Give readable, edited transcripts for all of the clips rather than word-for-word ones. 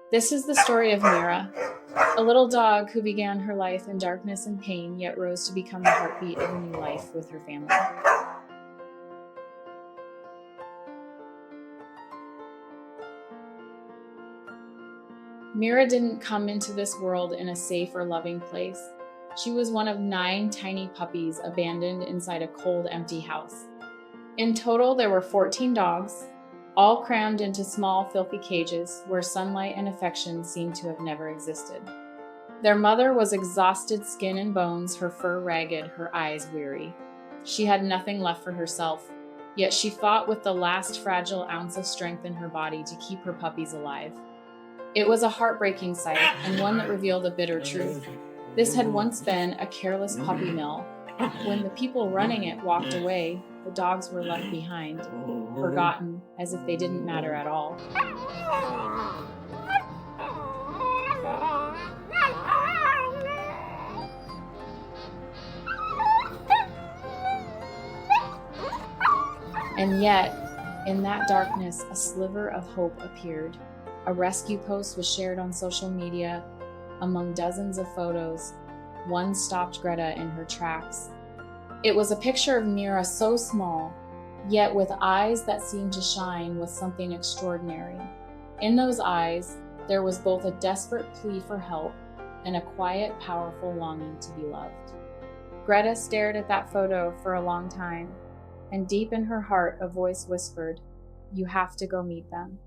This is the story of Mira, a little dog who began her life in darkness and pain, yet rose to become the heartbeat of a new life with her family. Mira didn't come into this world in a safe or loving place. She was one of 9 tiny puppies abandoned inside a cold, empty house. In total, there were 14 dogs, all crammed into small, filthy cages where sunlight and affection seemed to have never existed. Their mother was exhausted, skin and bones, her fur ragged, her eyes weary. She had nothing left for herself, yet she fought with the last fragile ounce of strength in her body to keep her puppies alive. It was a heartbreaking sight, and one that revealed a bitter truth. This had once been a careless puppy mill. When the people running it walked away, the dogs were left behind, forgotten, as if they didn't matter at all. And yet, in that darkness, a sliver of hope appeared. A rescue post was shared on social media. Among dozens of photos, one stopped Greta in her tracks. It was a picture of Mira so small, yet with eyes that seemed to shine with something extraordinary. In those eyes, there was both a desperate plea for help and a quiet, powerful longing to be loved. Greta stared at that photo for a long time, and deep in her heart, a voice whispered, "You have to go meet them."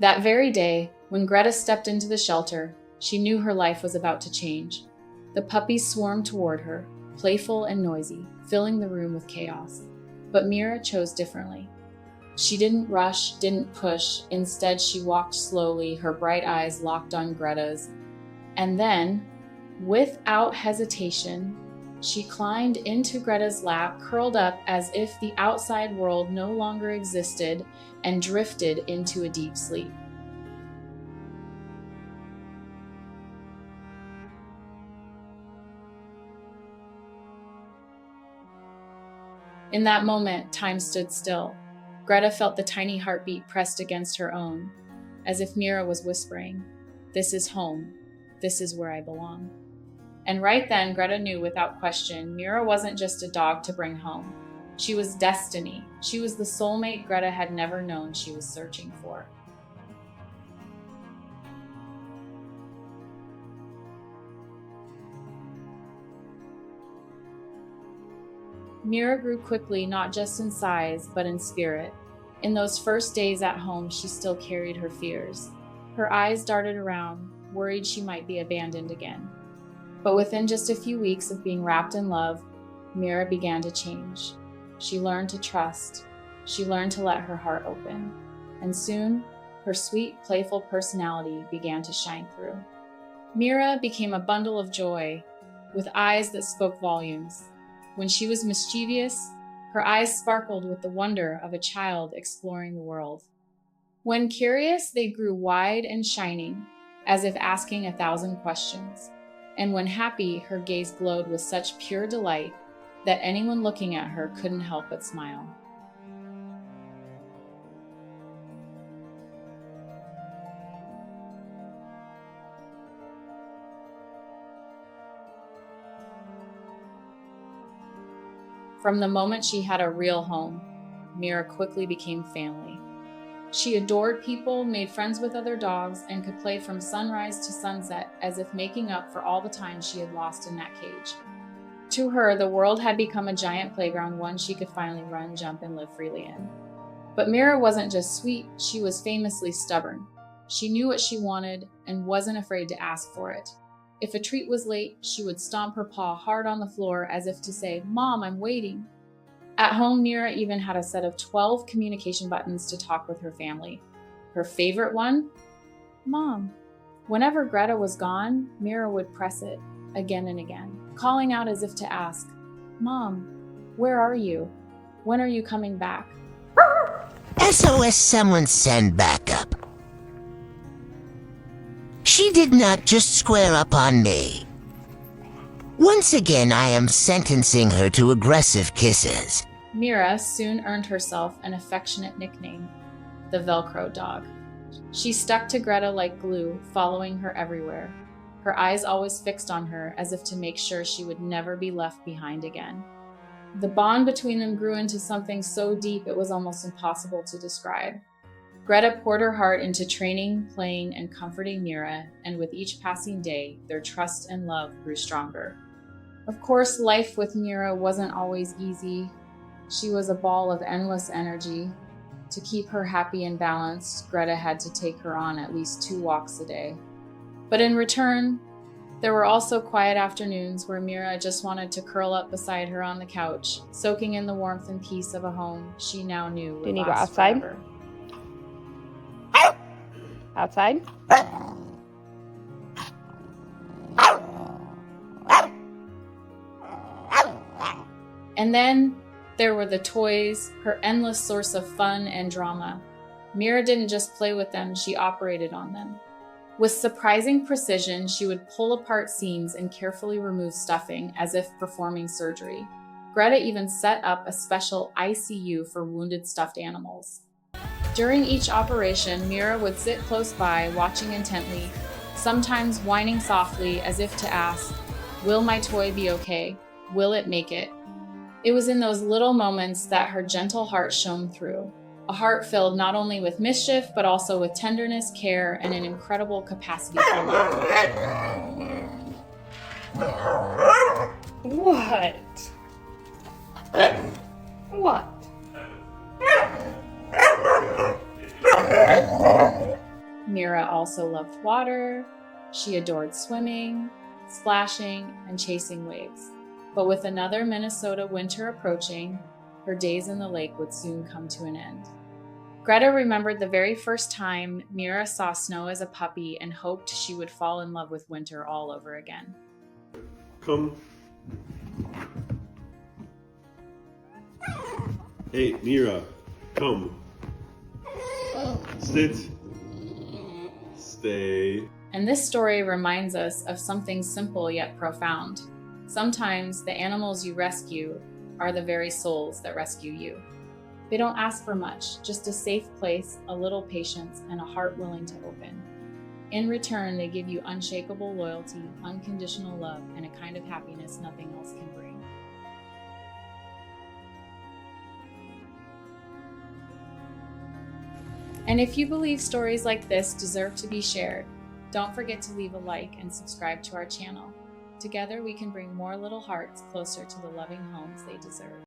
That very day, when Greta stepped into the shelter, she knew her life was about to change. The puppies swarmed toward her, playful and noisy, filling the room with chaos. But Mira chose differently. She didn't rush, didn't push. Instead, she walked slowly, her bright eyes locked on Greta's. And then, without hesitation, she climbed into Greta's lap, curled up as if the outside world no longer existed, and drifted into a deep sleep. In that moment, time stood still. Greta felt the tiny heartbeat pressed against her own, as if Mira was whispering, "This is home. This is where I belong." And right then, Greta knew without question, Mira wasn't just a dog to bring home. She was destiny. She was the soulmate Greta had never known she was searching for. Mira grew quickly, not just in size, but in spirit. In those first days at home, she still carried her fears. Her eyes darted around, worried she might be abandoned again. But within just a few weeks of being wrapped in love, Mira began to change. She learned to trust. She learned to let her heart open. And soon, her sweet, playful personality began to shine through. Mira became a bundle of joy, with eyes that spoke volumes. When she was mischievous, her eyes sparkled with the wonder of a child exploring the world. When curious, they grew wide and shining, as if asking 1,000 questions. And when happy, her gaze glowed with such pure delight that anyone looking at her couldn't help but smile. From the moment she had a real home, Mira quickly became family. She adored people, made friends with other dogs, and could play from sunrise to sunset as if making up for all the time she had lost in that cage. To her, the world had become a giant playground, one she could finally run, jump, and live freely in. But Mira wasn't just sweet, she was famously stubborn. She knew what she wanted and wasn't afraid to ask for it. If a treat was late, she would stomp her paw hard on the floor as if to say, "Mom, I'm waiting." At home, Mira even had a set of 12 communication buttons to talk with her family. Her favorite one? Mom. Whenever Greta was gone, Mira would press it again and again, calling out as if to ask, "Mom, where are you? When are you coming back?" SOS, someone send backup. She did not just square up on me. Once again, I am sentencing her to aggressive kisses. Mira soon earned herself an affectionate nickname, the Velcro dog. She stuck to Greta like glue, following her everywhere, her eyes always fixed on her as if to make sure she would never be left behind again. The bond between them grew into something so deep it was almost impossible to describe. Greta poured her heart into training, playing, and comforting Mira, and with each passing day, their trust and love grew stronger. Of course, life with Mira wasn't always easy. She was a ball of endless energy. To keep her happy and balanced, Greta had to take her on at least 2 walks a day. But in return, there were also quiet afternoons where Mira just wanted to curl up beside her on the couch, soaking in the warmth and peace of a home she now knew would last forever. Outside? And then there were the toys, her endless source of fun and drama. Mira didn't just play with them, she operated on them. With surprising precision, she would pull apart seams and carefully remove stuffing as if performing surgery. Greta even set up a special ICU for wounded stuffed animals. During each operation, Mira would sit close by, watching intently, sometimes whining softly as if to ask, "Will my toy be okay? Will it make it?" It was in those little moments that her gentle heart shone through, a heart filled not only with mischief, but also with tenderness, care, and an incredible capacity for love. What? What? Mira also loved water. She adored swimming, splashing, and chasing waves. But with another Minnesota winter approaching, her days in the lake would soon come to an end. Greta remembered the very first time Mira saw snow as a puppy and hoped she would fall in love with winter all over again. Come. Hey, Mira, come. Sit. Stay. And this story reminds us of something simple yet profound. Sometimes the animals you rescue are the very souls that rescue you. They don't ask for much, just a safe place, a little patience, and a heart willing to open. In return, they give you unshakable loyalty, unconditional love, and a kind of happiness nothing else can bring. And if you believe stories like this deserve to be shared, don't forget to leave a like and subscribe to our channel. Together, we can bring more little hearts closer to the loving homes they deserve.